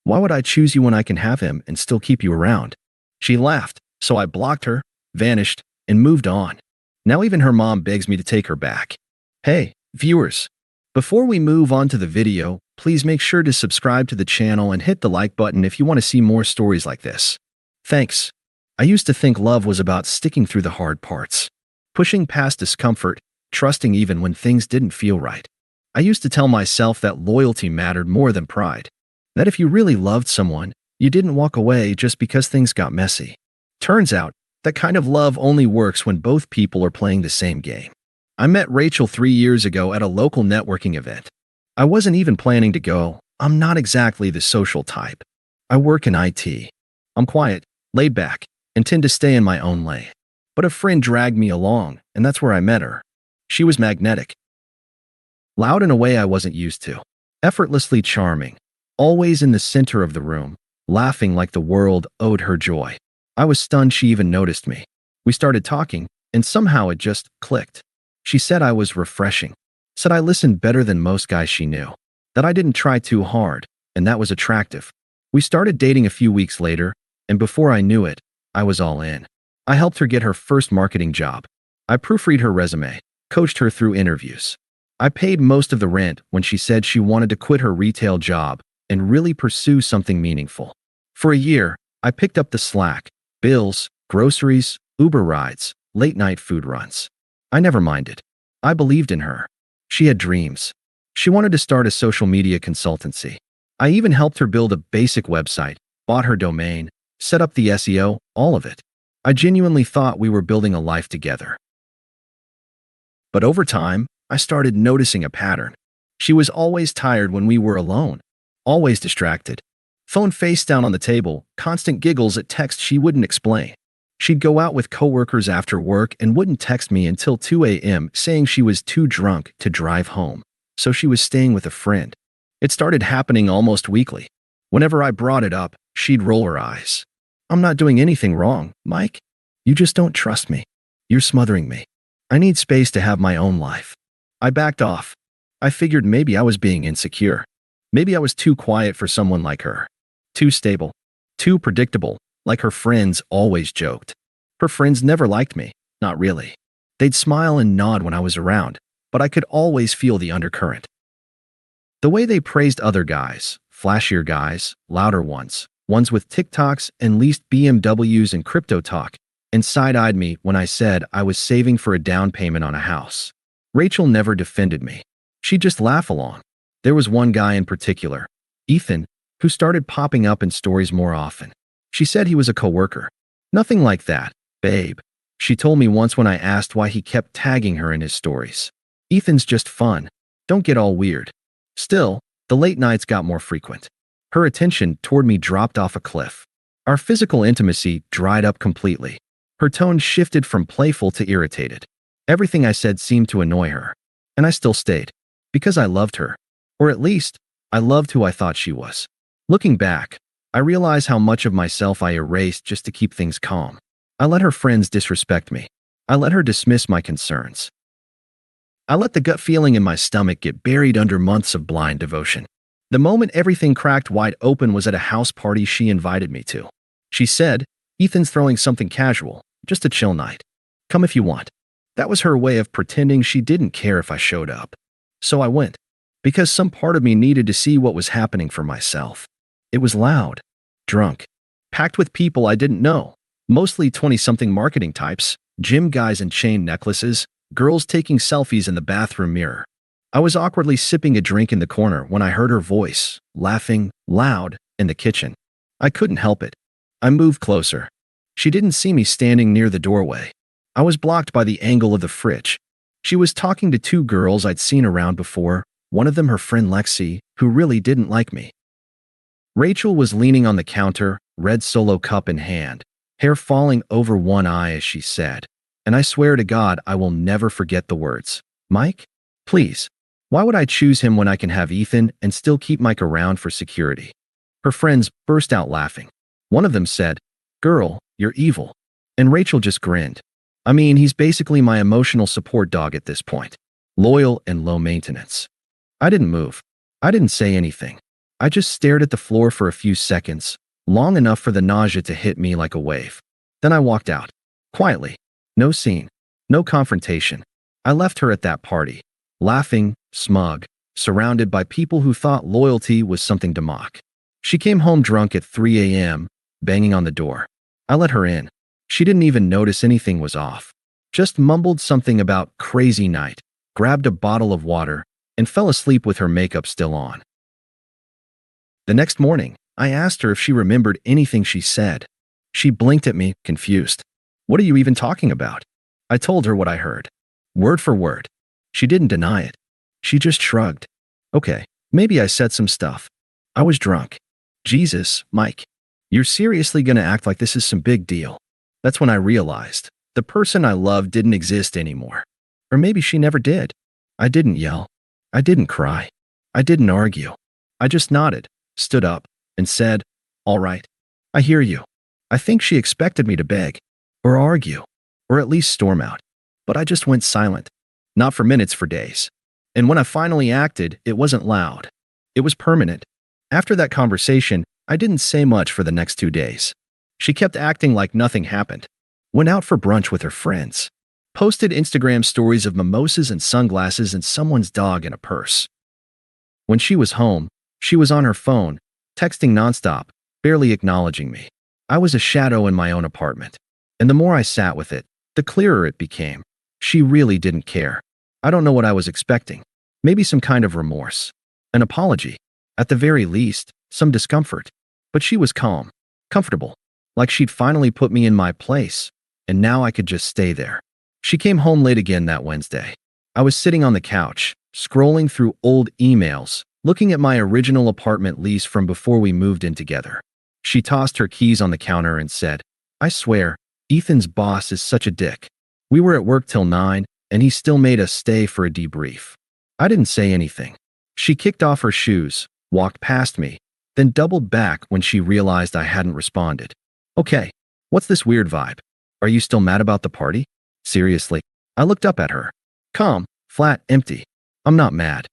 Why would I choose you when I can have him and still keep you around? She laughed, so I blocked her, vanished, and moved on. Now even her mom begs me to take her back. Hey, viewers, before we move on to the video, please make sure to subscribe to the channel and hit the like button if you want to see more stories like this. Thanks. I used to think love was about sticking through the hard parts, pushing past discomfort, trusting even when things didn't feel right. I used to tell myself that loyalty mattered more than pride, that if you really loved someone, you didn't walk away just because things got messy. Turns out, that kind of love only works when both people are playing the same game. I met Rachel 3 years ago at a local networking event. I wasn't even planning to go. I'm not exactly the social type. I work in IT. I'm quiet, laid back, and tend to stay in my own lane. But a friend dragged me along, and that's where I met her. She was magnetic. Loud in a way I wasn't used to. Effortlessly charming. Always in the center of the room, laughing like the world owed her joy. I was stunned she even noticed me. We started talking, and somehow it just clicked. She said I was refreshing, said I listened better than most guys she knew, that I didn't try too hard, and that was attractive. We started dating a few weeks later, and before I knew it, I was all in. I helped her get her first marketing job. I proofread her resume, coached her through interviews. I paid most of the rent when she said she wanted to quit her retail job and really pursue something meaningful. For a year, I picked up the slack, bills, groceries, Uber rides, late-night food runs. I never minded. I believed in her. She had dreams. She wanted to start a social media consultancy. I even helped her build a basic website, bought her domain, set up the SEO, all of it. I genuinely thought we were building a life together. But over time, I started noticing a pattern. She was always tired when we were alone, always distracted. Phone face down on the table, constant giggles at text she wouldn't explain. She'd go out with coworkers after work and wouldn't text me until 2 a.m. saying she was too drunk to drive home, so she was staying with a friend. It started happening almost weekly. Whenever I brought it up, she'd roll her eyes. I'm not doing anything wrong, Mike. You just don't trust me. You're smothering me. I need space to have my own life. I backed off. I figured maybe I was being insecure. Maybe I was too quiet for someone like her. Too stable. Too predictable, like her friends always joked. Her friends never liked me, not really. They'd smile and nod when I was around, but I could always feel the undercurrent. The way they praised other guys, flashier guys, louder ones with TikToks and leased BMWs and crypto talk, and side-eyed me when I said I was saving for a down payment on a house. Rachel never defended me. She'd just laugh along. There was one guy in particular, Ethan, who started popping up in stories more often. She said he was a coworker. Nothing like that, babe. She told me once when I asked why he kept tagging her in his stories. Ethan's just fun. Don't get all weird. Still, the late nights got more frequent. Her attention toward me dropped off a cliff. Our physical intimacy dried up completely. Her tone shifted from playful to irritated. Everything I said seemed to annoy her. And I still stayed. Because I loved her. Or at least, I loved who I thought she was. Looking back, I realize how much of myself I erased just to keep things calm. I let her friends disrespect me. I let her dismiss my concerns. I let the gut feeling in my stomach get buried under months of blind devotion. The moment everything cracked wide open was at a house party she invited me to. She said, "Ethan's throwing something casual, just a chill night. Come if you want." That was her way of pretending she didn't care if I showed up. So I went, because some part of me needed to see what was happening for myself. It was loud, drunk, packed with people I didn't know, mostly 20-something marketing types, gym guys in chain necklaces, girls taking selfies in the bathroom mirror. I was awkwardly sipping a drink in the corner when I heard her voice, laughing, loud, in the kitchen. I couldn't help it. I moved closer. She didn't see me standing near the doorway. I was blocked by the angle of the fridge. She was talking to 2 girls I'd seen around before, one of them her friend Lexi, who really didn't like me. Rachel was leaning on the counter, red Solo cup in hand, hair falling over one eye as she said, and I swear to God I will never forget the words, "Mike? Please. Why would I choose him when I can have Ethan and still keep Mike around for security?" Her friends burst out laughing. One of them said, "Girl, you're evil." And Rachel just grinned. I mean, he's basically my emotional support dog at this point. Loyal and low maintenance. I didn't move. I didn't say anything. I just stared at the floor for a few seconds, long enough for the nausea to hit me like a wave. Then I walked out. Quietly. No scene. No confrontation. I left her at that party, laughing, smug, surrounded by people who thought loyalty was something to mock. She came home drunk at 3 a.m., banging on the door. I let her in. She didn't even notice anything was off. Just mumbled something about crazy night, grabbed a bottle of water, and fell asleep with her makeup still on. The next morning, I asked her if she remembered anything she said. She blinked at me, confused. What are you even talking about? I told her what I heard. Word for word. She didn't deny it. She just shrugged. Okay, maybe I said some stuff. I was drunk. Jesus, Mike. You're seriously gonna act like this is some big deal. That's when I realized the person I loved didn't exist anymore. Or maybe she never did. I didn't yell. I didn't cry. I didn't argue. I just nodded, stood up, and said, "All right. I hear you." I think she expected me to beg, or argue, or at least storm out. But I just went silent. Not for minutes, for days. And when I finally acted, it wasn't loud. It was permanent. After that conversation, I didn't say much for the next 2 days. She kept acting like nothing happened. Went out for brunch with her friends. Posted Instagram stories of mimosas and sunglasses and someone's dog in a purse. When she was home, she was on her phone, texting nonstop, barely acknowledging me. I was a shadow in my own apartment. And the more I sat with it, the clearer it became. She really didn't care. I don't know what I was expecting. Maybe some kind of remorse. An apology. At the very least, some discomfort. But she was calm, comfortable, like she'd finally put me in my place, and now I could just stay there. She came home late again that Wednesday. I was sitting on the couch, scrolling through old emails, looking at my original apartment lease from before we moved in together. She tossed her keys on the counter and said, "I swear, Ethan's boss is such a dick. We were at work till 9, and he still made us stay for a debrief." I didn't say anything. She kicked off her shoes, walked past me, then doubled back when she realized I hadn't responded. "Okay, what's this weird vibe? Are you still mad about the party?" Seriously. I looked up at her. Calm, flat, empty. "I'm not mad.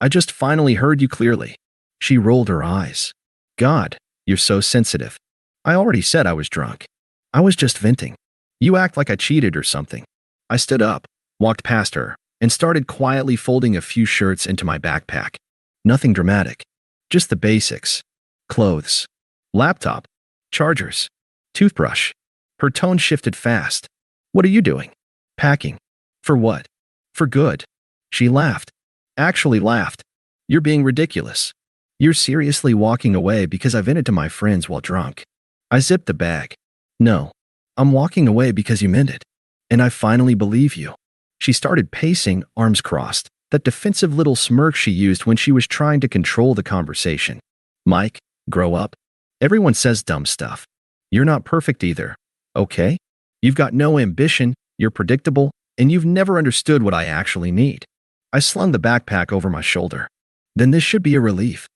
I just finally heard you clearly." She rolled her eyes. "God, you're so sensitive." I already said I was drunk. I was just venting. You act like I cheated or something. I stood up, walked past her, and started quietly folding a few shirts into my backpack. Nothing dramatic. Just the basics. Clothes. Laptop. Chargers. Toothbrush. Her tone shifted fast. "What are you doing?" "Packing." "For what?" "For good." She laughed. Actually laughed. "You're being ridiculous. You're seriously walking away because I vented to my friends while drunk." I zipped the bag. "No. I'm walking away because you meant it. And I finally believe you." She started pacing, arms crossed, that defensive little smirk she used when she was trying to control the conversation. "Mike, grow up. Everyone says dumb stuff. You're not perfect either. Okay? You've got no ambition, you're predictable, and you've never understood what I actually need." I slung the backpack over my shoulder. "Then this should be a relief."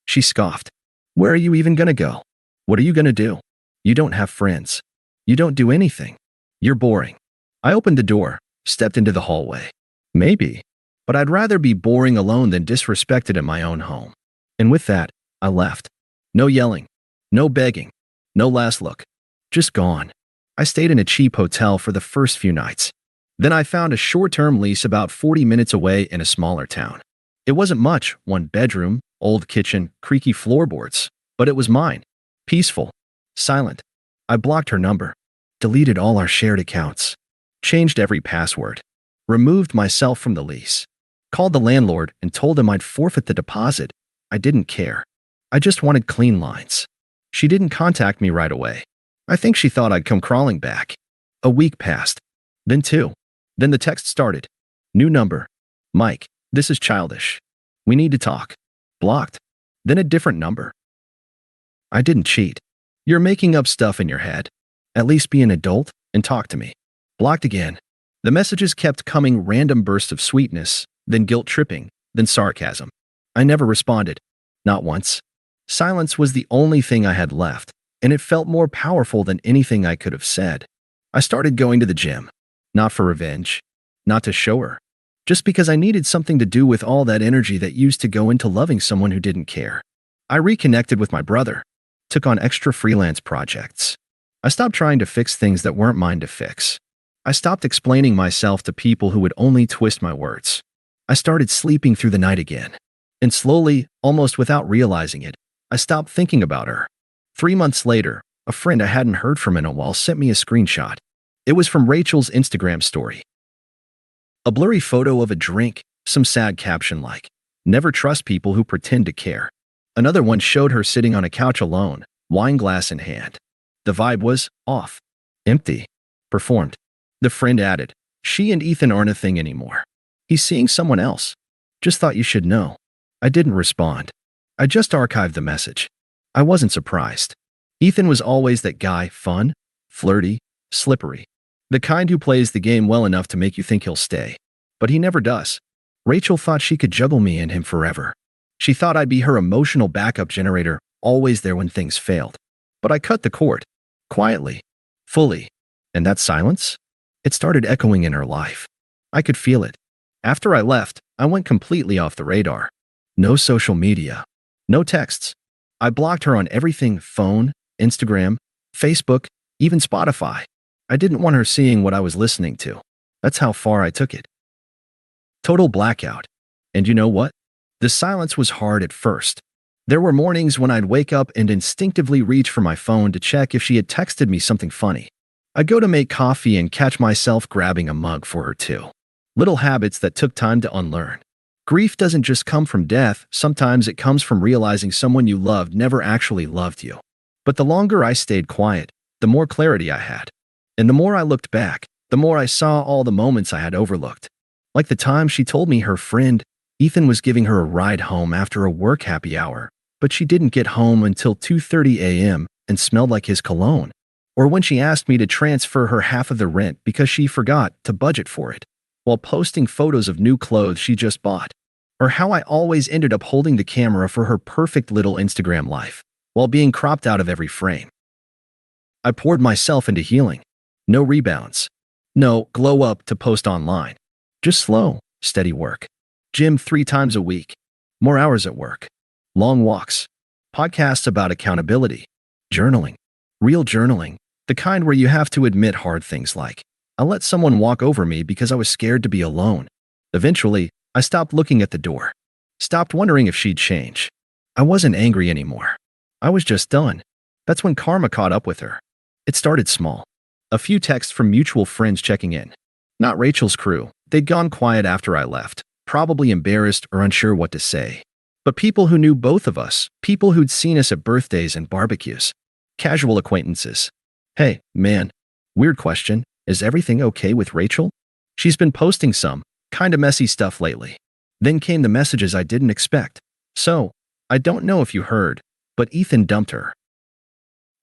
She scoffed. "Where are you even gonna go? What are you gonna do? You don't have friends. You don't do anything. You're boring." I opened the door, stepped into the hallway. Maybe, but I'd rather be boring alone than disrespected in my own home. And with that, I left. No yelling, no begging, no last look. Just gone. I stayed in a cheap hotel for the first few nights. Then I found a short-term lease about 40 minutes away in a smaller town. It wasn't much, one bedroom, old kitchen, creaky floorboards, but it was mine. Peaceful, silent. I blocked her number, deleted all our shared accounts, changed every password, removed myself from the lease, called the landlord and told him I'd forfeit the deposit. I didn't care. I just wanted clean lines. She didn't contact me right away. I think she thought I'd come crawling back. A week passed. Then 2. Then the text started. New number. "Mike, this is childish. We need to talk." Blocked. Then a different number. I didn't cheat. You're making up stuff in your head. At least be an adult and talk to me. Blocked again. The messages kept coming, random bursts of sweetness, then guilt-tripping, then sarcasm. I never responded. Not once. Silence was the only thing I had left, and it felt more powerful than anything I could have said. I started going to the gym. Not for revenge. Not to show her. just because I needed something to do with all that energy that used to go into loving someone who didn't care. I reconnected with my brother, took on extra freelance projects. I stopped trying to fix things that weren't mine to fix. I stopped explaining myself to people who would only twist my words. I started sleeping through the night again. And slowly, almost without realizing it, I stopped thinking about her. 3 months later, a friend I hadn't heard from in a while sent me a screenshot. It was from Rachel's Instagram story. A blurry photo of a drink, some sad caption like, "Never trust people who pretend to care." Another one showed her sitting on a couch alone, wine glass in hand. The vibe was off. Empty. Performed. The friend added, "She and Ethan aren't a thing anymore. He's seeing someone else. Just thought you should know." I didn't respond. I just archived the message. I wasn't surprised. Ethan was always that guy, fun, flirty, slippery. The kind who plays the game well enough to make you think he'll stay. But he never does. Rachel thought she could juggle me and him forever. She thought I'd be her emotional backup generator, always there when things failed. But I cut the cord. Quietly. Fully. And that silence? It started echoing in her life. I could feel it. After I left, I went completely off the radar. No social media. No texts. I blocked her on everything: phone, Instagram, Facebook, even Spotify. I didn't want her seeing what I was listening to. That's how far I took it. Total blackout. And you know what? The silence was hard at first. There were mornings when I'd wake up and instinctively reach for my phone to check if she had texted me something funny. I'd go to make coffee and catch myself grabbing a mug for her too. Little habits that took time to unlearn. Grief doesn't just come from death, sometimes it comes from realizing someone you loved never actually loved you. But the longer I stayed quiet, the more clarity I had. And the more I looked back, the more I saw all the moments I had overlooked. Like the time she told me her friend, Ethan, was giving her a ride home after a work happy hour, but she didn't get home until 2:30 a.m. and smelled like his cologne. Or when she asked me to transfer her half of the rent because she forgot to budget for it, while posting photos of new clothes she just bought. Or how I always ended up holding the camera for her perfect little Instagram life, while being cropped out of every frame. I poured myself into healing. No rebounds. No glow up to post online. Just slow, steady work. Gym 3 times a week. More hours at work. Long walks. Podcasts about accountability. Journaling. Real journaling. The kind where you have to admit hard things like, "I let someone walk over me because I was scared to be alone." Eventually, I stopped looking at the door. Stopped wondering if she'd change. I wasn't angry anymore. I was just done. That's when karma caught up with her. It started small. A few texts from mutual friends checking in. Not Rachel's crew. They'd gone quiet after I left, probably embarrassed or unsure what to say. But people who knew both of us, people who'd seen us at birthdays and barbecues. Casual acquaintances. "Hey, man. Weird question. Is everything okay with Rachel? She's been posting some kinda messy stuff lately." Then came the messages I didn't expect. "So, I don't know if you heard, but Ethan dumped her."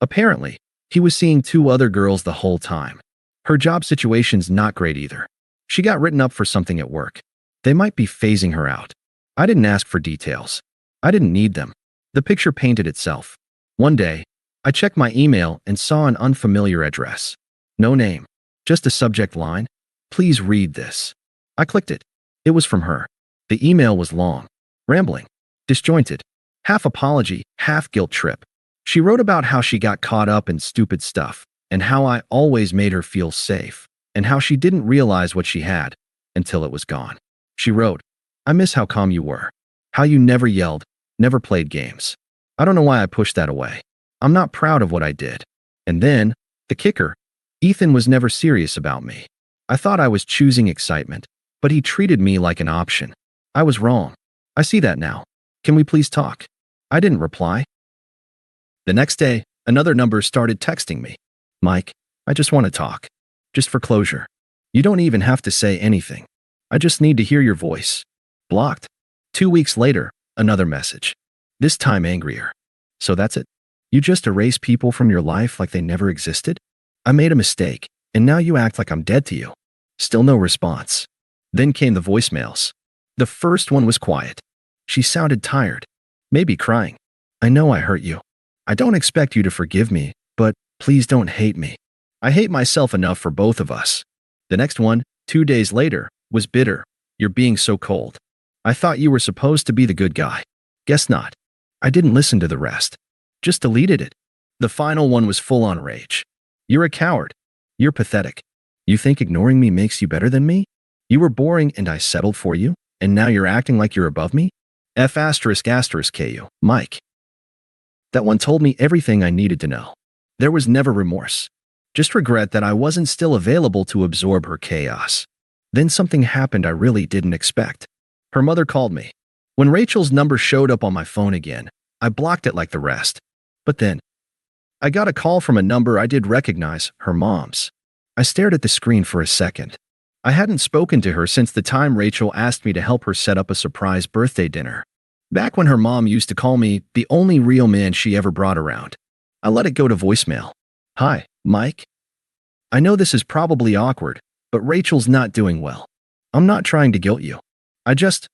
Apparently, he was seeing 2 other girls the whole time. Her job situation's not great either. She got written up for something at work. They might be phasing her out. I didn't ask for details. I didn't need them. The picture painted itself. One day, I checked my email and saw an unfamiliar address. No name. Just a subject line. "Please read this." I clicked it. It was from her. The email was long, rambling, disjointed, half apology, half guilt trip. She wrote about how she got caught up in stupid stuff, and how I always made her feel safe, and how she didn't realize what she had until it was gone. She wrote, "I miss how calm you were, how you never yelled, never played games. I don't know why I pushed that away. I'm not proud of what I did." And then, the kicker, Ethan was never serious about me. I thought I was choosing excitement, but he treated me like an option. I was wrong. I see that now. Can we please talk? I didn't reply. The next day, another number started texting me. "Mike, I just want to talk. Just for closure. You don't even have to say anything. I just need to hear your voice." Blocked. 2 weeks later, another message. This time angrier. "So that's it? You just erase people from your life like they never existed? I made a mistake, and now you act like I'm dead to you." Still no response. Then came the voicemails. The first one was quiet. She sounded tired. Maybe crying. "I know I hurt you. I don't expect you to forgive me, but please don't hate me. I hate myself enough for both of us." The next one, 2 days later, was bitter. You're being so cold. I thought you were supposed to be the good guy. Guess not. I didn't listen to the rest. Just deleted it. The final one was full on rage. You're a coward. You're pathetic. You think ignoring me makes you better than me? You were boring and I settled for you, and now you're acting like you're above me? F asterisk asterisk KU, Mike. That one told me everything I needed to know. There was never remorse. Just regret that I wasn't still available to absorb her chaos. Then something happened I really didn't expect. Her mother called me. When Rachel's number showed up on my phone again, I blocked it like the rest. But then, I got a call from a number I did recognize, her mom's. I stared at the screen for a second. I hadn't spoken to her since the time Rachel asked me to help her set up a surprise birthday dinner. Back when her mom used to call me the only real man she ever brought around. I let it go to voicemail. Hi, Mike. I know this is probably awkward, but Rachel's not doing well. I'm not trying to guilt you.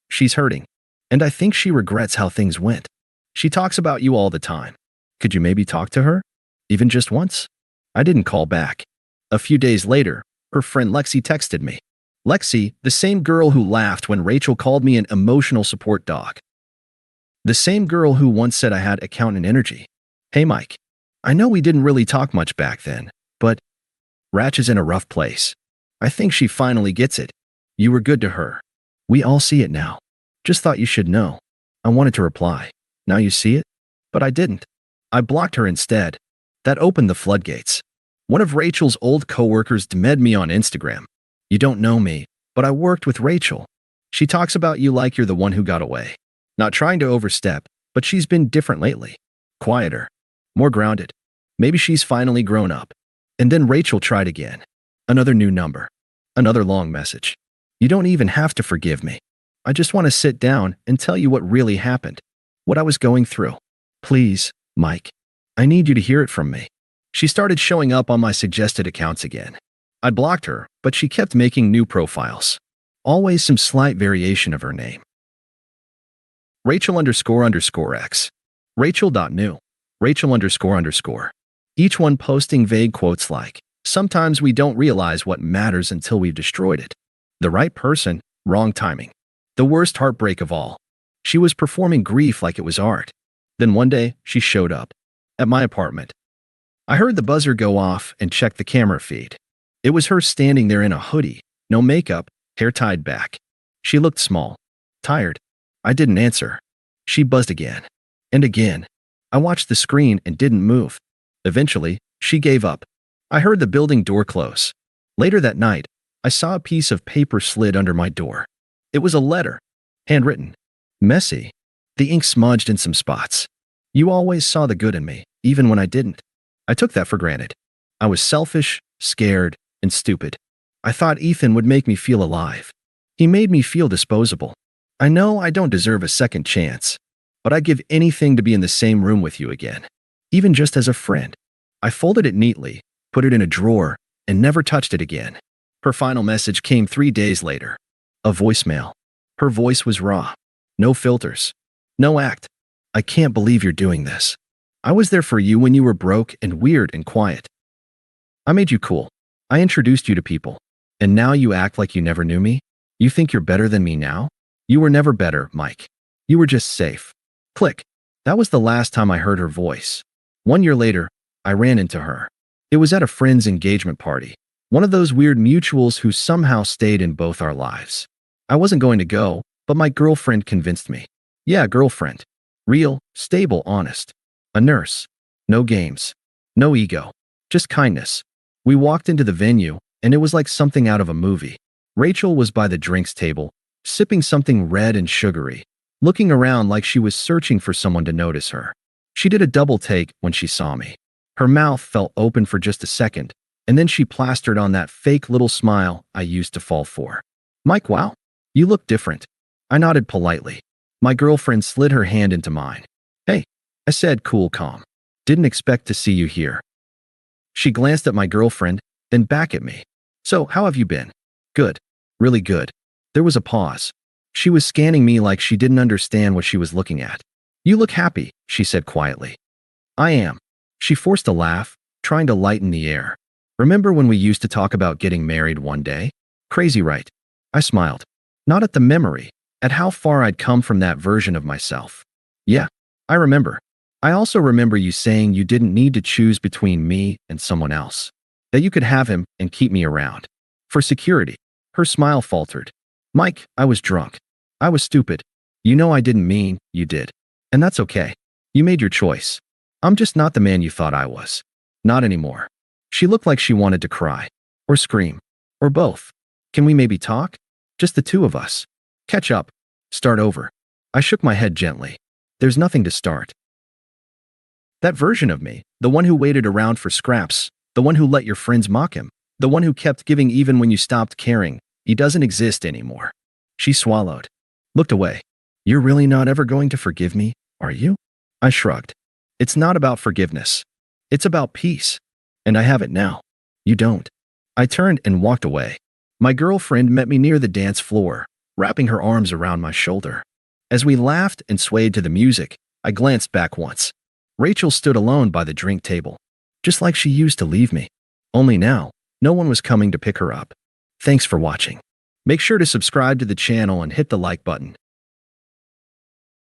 She's hurting. And I think she regrets how things went. She talks about you all the time. Could you maybe talk to her? Even just once? I didn't call back. A few days later, her friend Lexi texted me. Lexi, the same girl who laughed when Rachel called me an emotional support dog. The same girl who once said I had accountant energy. Hey Mike, I know we didn't really talk much back then, but Ratch is in a rough place. I think she finally gets it. You were good to her. We all see it now. Just thought you should know. I wanted to reply. Now you see it? But I didn't. I blocked her instead. That opened the floodgates. One of Rachel's old coworkers DM'd me on Instagram. You don't know me, but I worked with Rachel. She talks about you like you're the one who got away. Not trying to overstep, but she's been different lately. Quieter. More grounded. Maybe she's finally grown up. And then Rachel tried again. Another new number. Another long message. You don't even have to forgive me. I just want to sit down and tell you what really happened. What I was going through. Please, Mike. I need you to hear it from me. She started showing up on my suggested accounts again. I blocked her, but she kept making new profiles. Always some slight variation of her name. Rachel__X. Rachel.new. Rachel__. Each one posting vague quotes like, sometimes we don't realize what matters until we've destroyed it. The right person, wrong timing. The worst heartbreak of all. She was performing grief like it was art. Then one day, she showed up. At my apartment. I heard the buzzer go off and checked the camera feed. It was her standing there in a hoodie, no makeup, hair tied back. She looked small. Tired. I didn't answer. She buzzed again. And again. I watched the screen and didn't move. Eventually, she gave up. I heard the building door close. Later that night, I saw a piece of paper slid under my door. It was a letter. Handwritten. Messy. The ink smudged in some spots. You always saw the good in me, even when I didn't. I took that for granted. I was selfish, scared, and stupid. I thought Ethan would make me feel alive. He made me feel disposable. I know I don't deserve a second chance, but I'd give anything to be in the same room with you again, even just as a friend. I folded it neatly, put it in a drawer, and never touched it again. Her final message came 3 days later. A voicemail. Her voice was raw. No filters. No act. I can't believe you're doing this. I was there for you when you were broke and weird and quiet. I made you cool. I introduced you to people. And now you act like you never knew me? You think you're better than me now? You were never better, Mike. You were just safe. Click. That was the last time I heard her voice. 1 year later, I ran into her. It was at a friend's engagement party. One of those weird mutuals who somehow stayed in both our lives. I wasn't going to go, but my girlfriend convinced me. Yeah, girlfriend. Real, stable, honest. A nurse. No games. No ego. Just kindness. We walked into the venue, and it was like something out of a movie. Rachel was by the drinks table, sipping something red and sugary, looking around like she was searching for someone to notice her. She did a double take when she saw me. Her mouth fell open for just a second, and then she plastered on that fake little smile I used to fall for. Mike, wow. You look different. I nodded politely. My girlfriend slid her hand into mine. Hey, I said, cool, calm. Didn't expect to see you here. She glanced at my girlfriend, then back at me. So, how have you been? Good. Really good. There was a pause. She was scanning me like she didn't understand what she was looking at. You look happy, she said quietly. I am. She forced a laugh, trying to lighten the air. Remember when we used to talk about getting married one day? Crazy, right? I smiled. Not at the memory, at how far I'd come from that version of myself. Yeah, I remember. I also remember you saying you didn't need to choose between me and someone else. That you could have him and keep me around. For security. Her smile faltered. Mike, I was drunk. I was stupid. You know I didn't mean you did. And that's okay. You made your choice. I'm just not the man you thought I was. Not anymore. She looked like she wanted to cry. Or scream. Or both. Can we maybe talk? Just the two of us. Catch up. Start over. I shook my head gently. There's nothing to start. That version of me, the one who waited around for scraps, the one who let your friends mock him, the one who kept giving even when you stopped caring, he doesn't exist anymore. She swallowed. Looked away. You're really not ever going to forgive me, are you? I shrugged. It's not about forgiveness. It's about peace. And I have it now. You don't. I turned and walked away. My girlfriend met me near the dance floor, wrapping her arms around my shoulder. As we laughed and swayed to the music, I glanced back once. Rachel stood alone by the drink table, just like she used to leave me. Only now, no one was coming to pick her up. Thanks for watching. Make sure to subscribe to the channel and hit the like button.